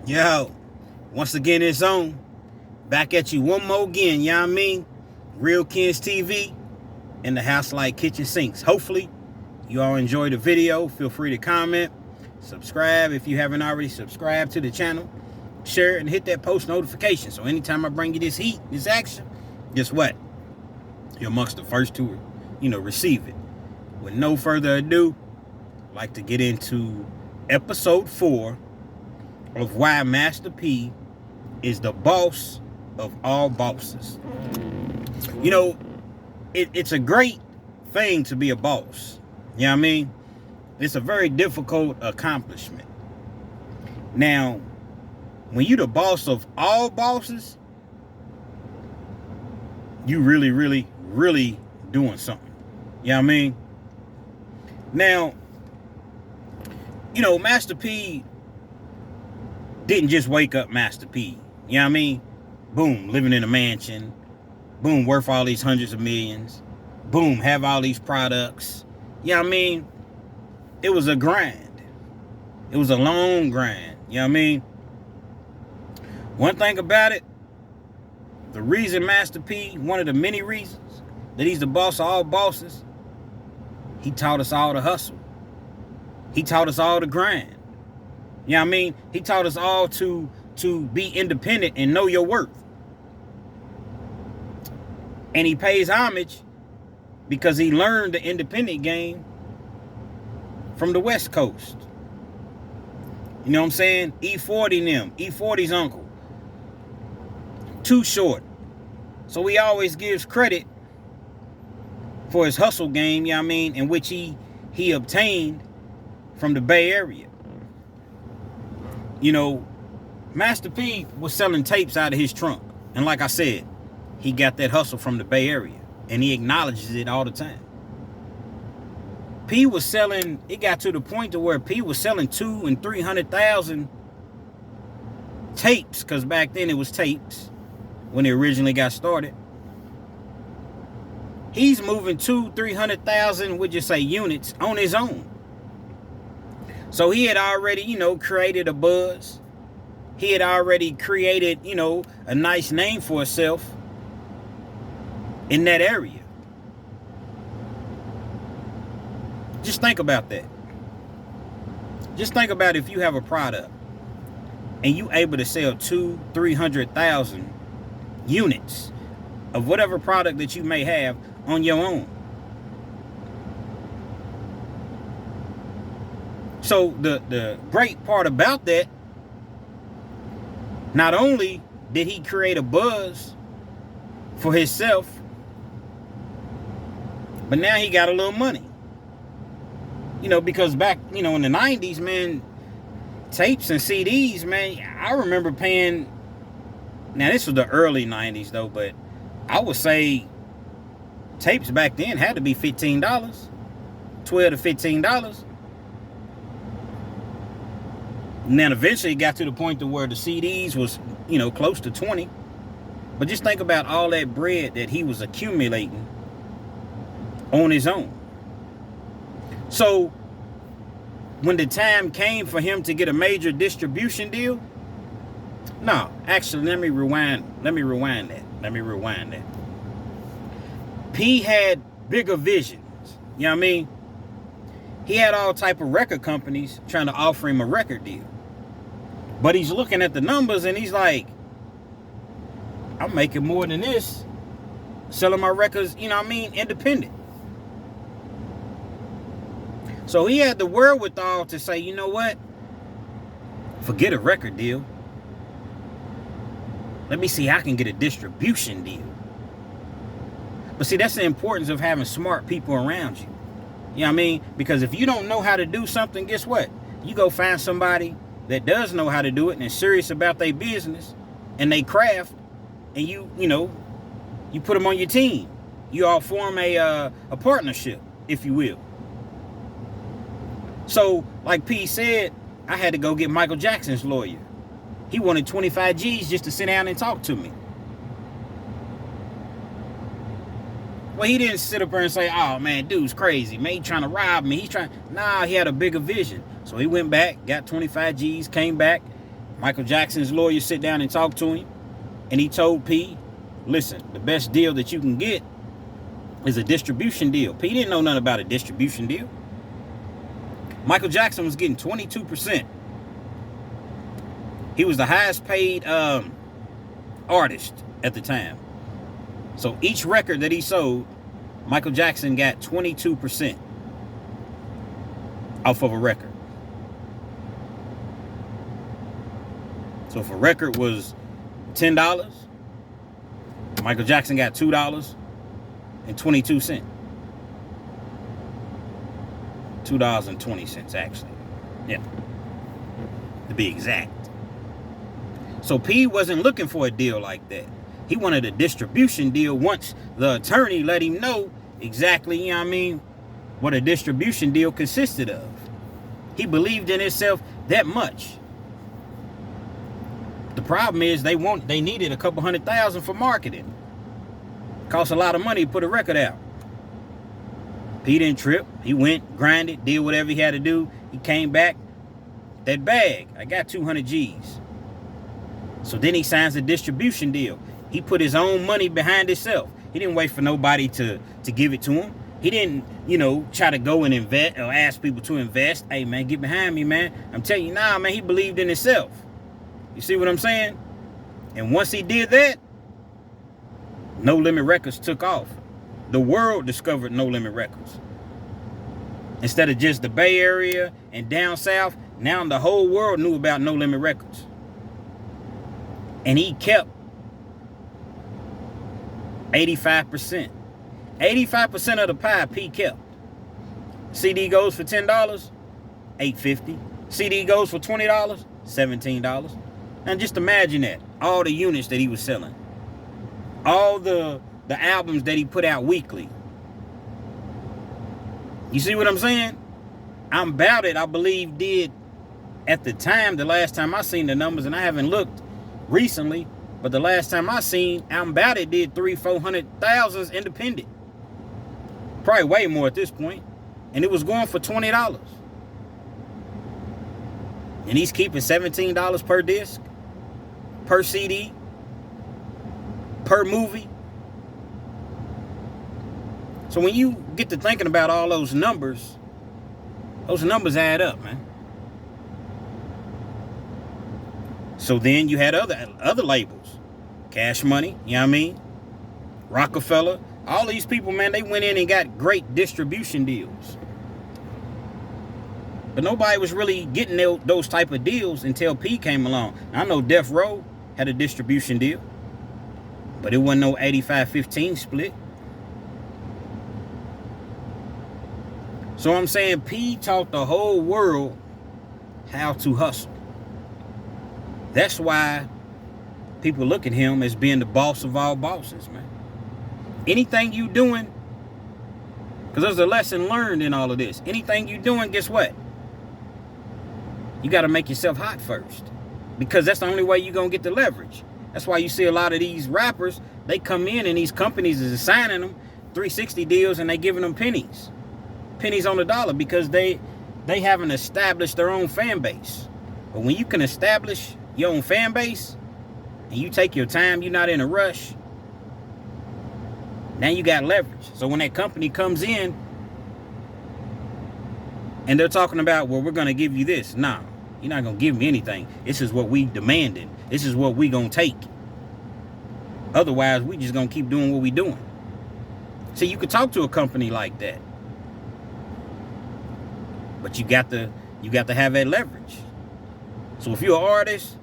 Yo, once again, it's on. Back at you one more again, you know what I mean? Real Kids TV and the House Like Kitchen Sinks. Hopefully, you all enjoy the video. Feel free to comment, subscribe if you haven't already subscribed to the channel, share it, and hit that post notification. So anytime I bring you this heat, this action, guess what? You're amongst the first to, receive it. With no further ado, I'd like to get into episode 4 of why Master P is the boss of all bosses. It's a great thing to be a boss. You know what I mean? It's a very difficult accomplishment. Now, when you're the boss of all bosses, you really, really, really doing something. You know what I mean? Now, Master P didn't just wake up Master P. You know what I mean? Boom, living in a mansion. Boom, worth all these hundreds of millions. Boom, have all these products. You know what I mean? It was a grind. It was a long grind. You know what I mean? One thing about it, the reason Master P, one of the many reasons that he's the boss of all bosses, he taught us all to hustle. He taught us all to grind. You know what I mean? He taught us all to be independent and know your worth. And he pays homage because he learned the independent game from the West Coast. You know what I'm saying? E40 them. E40's uncle. Too Short. So he always gives credit for his hustle game, you know what I mean, in which he obtained from the Bay Area. Master P was selling tapes out of his trunk. And like I said, he got that hustle from the Bay Area. And he acknowledges it all the time. P was selling, it got to the point to where P was selling 200,000 and 300,000 tapes. Because back then it was tapes when it originally got started. He's moving 200,000-300,000, would you say, units on his own. So he had already, created a buzz. He had already created, a nice name for himself in that area. Just think about that. Just think about if you have a product and you able to sell 200,000-300,000 units of whatever product that you may have on your own. So the great part about that, not only did he create a buzz for himself, but now he got a little money. Because back, in the 90s, man, tapes and CDs, man, I remember paying, now this was the early 90s though, but I would say tapes back then had to be $15, $12 to $15. And then eventually it got to the point to where the CDs was, close to 20. But just think about all that bread that he was accumulating on his own. So when the time came for him to get a major distribution deal, no, actually, let me rewind that. P had bigger visions. You know what I mean? He had all type of record companies trying to offer him a record deal. But he's looking at the numbers and he's like, I'm making more than this selling my records, independent. So he had the wherewithal to say, you know what? Forget a record deal. Let me see how I can get a distribution deal. But see, that's the importance of having smart people around you. You know what I mean? Because if you don't know how to do something, guess what? You go find somebody that does know how to do it and is serious about their business and they craft, and you put them on your team. You all form a partnership, if you will. So, like P said, I had to go get Michael Jackson's lawyer. He wanted 25 G's just to sit down and talk to me. Well, he didn't sit up there and say, oh, man, dude's crazy. Man, he trying to rob me. Nah, he had a bigger vision. So he went back, got 25 G's, came back, Michael Jackson's lawyer sit down and talk to him, and he told P, listen, the best deal that you can get is a distribution deal. P didn't know nothing about a distribution deal. Michael Jackson was getting 22%. He was the highest paid artist at the time. So each record that he sold, Michael Jackson got 22% off of a record. So if a record was $10, Michael Jackson got $2.22. $2.20 actually. Yeah. To be exact. So P wasn't looking for a deal like that. He wanted a distribution deal once the attorney let him know exactly, you know what I mean, what a distribution deal consisted of. He believed in himself that much. The problem is they needed a couple $100,000 for marketing. Cost a lot of money to put a record out. P didn't trip. He went, grinded, did whatever he had to do. He came back. That bag, I got 200 G's. So then he signs a distribution deal. He put his own money behind himself. He didn't wait for nobody to give it to him. He didn't, try to go and invest or ask people to invest. Hey, man, get behind me, man. I'm telling you now, man, he believed in himself. You see what I'm saying? And once he did that, No Limit Records took off. The world discovered No Limit Records. Instead of just the Bay Area and down south, now the whole world knew about No Limit Records. And he kept 85%. 85% of the pie P kept. CD goes for $10, $8.50. CD goes for $20, $17. And just imagine that. All the units that he was selling. All the albums that he put out weekly. You see what I'm saying? I'm About It, I believe, did at the time, the last time I seen the numbers, and I haven't looked recently, but the last time I seen, I'm About It did 300,000-400,000 independent. Probably way more at this point. And it was going for $20. And he's keeping $17 per disc, per CD, per movie. So when you get to thinking about all those numbers add up, man. So then you had other labels. Cash Money, you know what I mean? Rockefeller. All these people, man, they went in and got great distribution deals. But nobody was really getting those type of deals until P came along. I know Death Row had a distribution deal, but it wasn't no 85-15 split. So I'm saying P taught the whole world how to hustle. That's why people look at him as being the boss of all bosses, man. Anything you doing, because there's a lesson learned in all of this. Anything you doing, guess what? You got to make yourself hot first. Because that's the only way you're going to get the leverage. That's why you see a lot of these rappers, they come in and these companies is assigning them 360 deals and they giving them pennies. Pennies on the dollar because they haven't established their own fan base. But when you can establish your own fan base and you take your time, you're not in a rush, now you got leverage. So when that company comes in and they're talking about, well, we're going to give you this. Nah, you're not going to give me anything. This is what we demanded. This is what we going to take. Otherwise, we just going to keep doing what we doing. So you could talk to a company like that. But you got to have that leverage. So if you're an artist,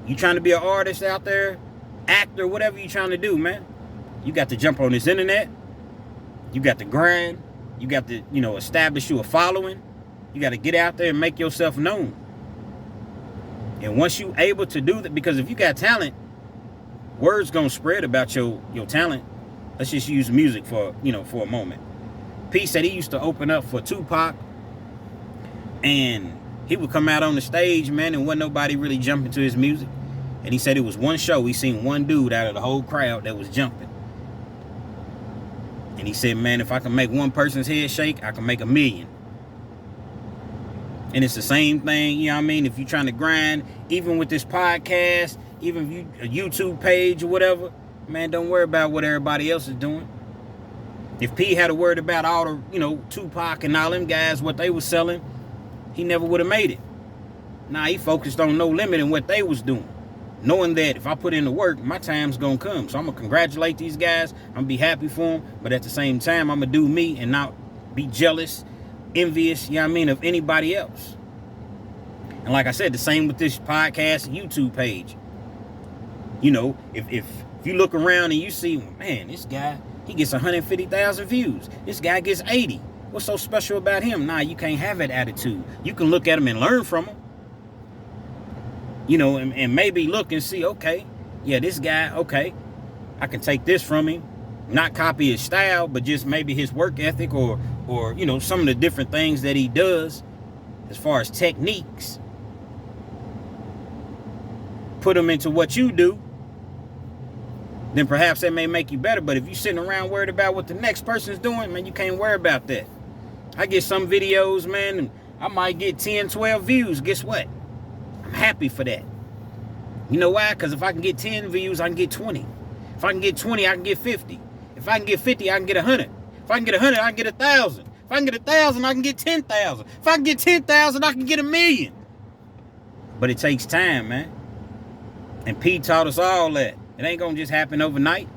you trying to be an artist out there, actor, whatever you're trying to do, man, you got to jump on this internet. You got to grind. You got to, establish you a following. You got to get out there and make yourself known. And once you able to do that, because if you got talent, word's gonna spread about your talent. Let's just use music for a moment. P said he used to open up for Tupac, and he would come out on the stage, man, and wasn't nobody really jumping to his music. And he said it was one show, he seen one dude out of the whole crowd that was jumping. And he said, man, if I can make one person's head shake, I can make 1 million. And it's the same thing, you know what I mean? If you're trying to grind, even with this podcast, even if you a YouTube page or whatever, man, don't worry about what everybody else is doing. If P had a word about all the, you know, Tupac and all them guys, what they was selling, he never would have made it. Nah, he focused on No Limit and what they was doing. Knowing that if I put in the work, my time's gonna come. So I'm gonna congratulate these guys. I'm gonna be happy for them. But at the same time, I'm gonna do me and not be jealous, envious, you know what I mean, of anybody else. And like I said, the same with this podcast YouTube page. You know, if you look around and you see, man, this guy, he gets 150,000 views. This guy gets 80. What's so special about him? Nah, you can't have that attitude. You can look at him and learn from him. You know, and maybe look and see, okay, yeah, this guy, okay, I can take this from him. Not copy his style, but just maybe his work ethic or you know, some of the different things that he does as far as techniques. Put them into what you do, then perhaps that may make you better. But if you're sitting around worried about what the next person's doing, man, you can't worry about that. I get some videos, man, and I might get 10, 12 views. Guess what? I'm happy for that. You know why? Because if I can get 10 views, I can get 20. If I can get 20, I can get 50. If I can get 50, I can get 100. If I can get 100, I can get 1,000. If I can get 1,000, I can get 10,000. If I can get 10,000, I can get 1,000,000. But it takes time, man. And P taught us all that. It ain't gonna just happen overnight.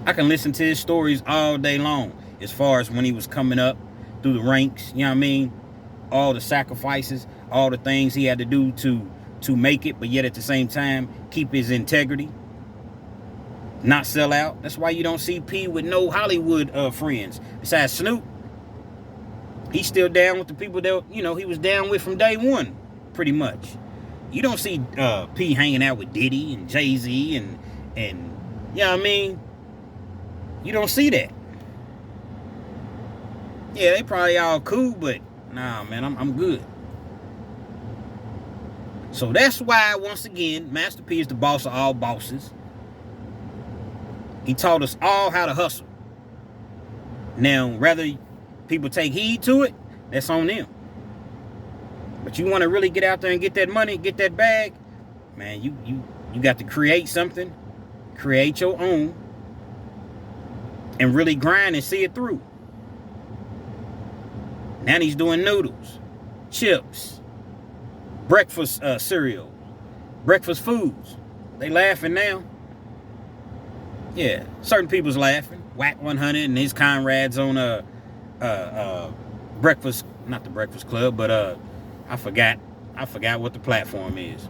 I can listen to his stories all day long, as far as when he was coming up through the ranks, you know what I mean? All the sacrifices, all the things he had to do to make it, but yet at the same time, keep his integrity. Not sell out. That's why you don't see P with no Hollywood friends. Besides Snoop, he's still down with the people that, you know, he was down with from day one, pretty much. You don't see P hanging out with Diddy and Jay-Z and you know what I mean? You don't see that. Yeah, they probably all cool, but nah, man, I'm good. So that's why, once again, Master P is the boss of all bosses. He taught us all how to hustle. Now, whether people take heed to it, that's on them. But you want to really get out there and get that money, get that bag, man, you got to create something, create your own, and really grind and see it through. Now he's doing noodles, chips, breakfast cereal, breakfast foods. They laughing now. Yeah, certain people's laughing. Whack 100 and his comrades on breakfast, not the Breakfast Club, but I forgot what the platform is.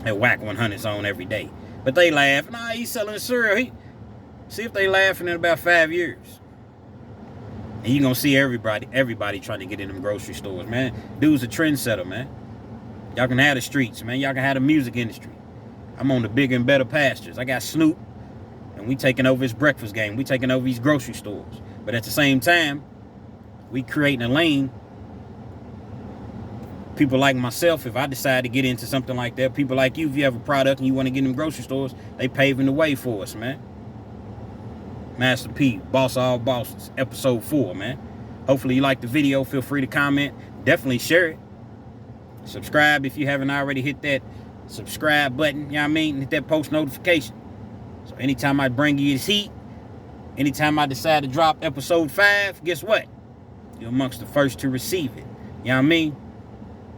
And Whack 100's on every day. But they laugh. Nah, he's selling cereal. See if they laughing in about 5 years. And you're going to see everybody trying to get in them grocery stores, man. Dude's a trendsetter, man. Y'all can have the streets, man. Y'all can have the music industry. I'm on the bigger and better pastures. I got Snoop, and we taking over his breakfast game. We taking over these grocery stores. But at the same time, we creating a lane. People like myself, if I decide to get into something like that, people like you, if you have a product and you want to get in them grocery stores, they paving the way for us, man. Master P, Boss of All Bosses, episode 4, man. Hopefully you like the video. Feel free to comment. Definitely share it. Subscribe if you haven't already. Hit that subscribe button, you know what I mean? Hit that post notification. So anytime I bring you this heat, anytime I decide to drop episode 5, guess what? You're amongst the first to receive it. You know what I mean?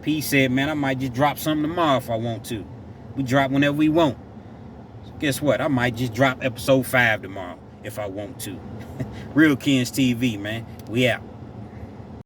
P said, man, I might just drop something tomorrow if I want to. We drop whenever we want. So guess what? I might just drop episode 5 tomorrow if I want to. Real Kens TV, man. We out.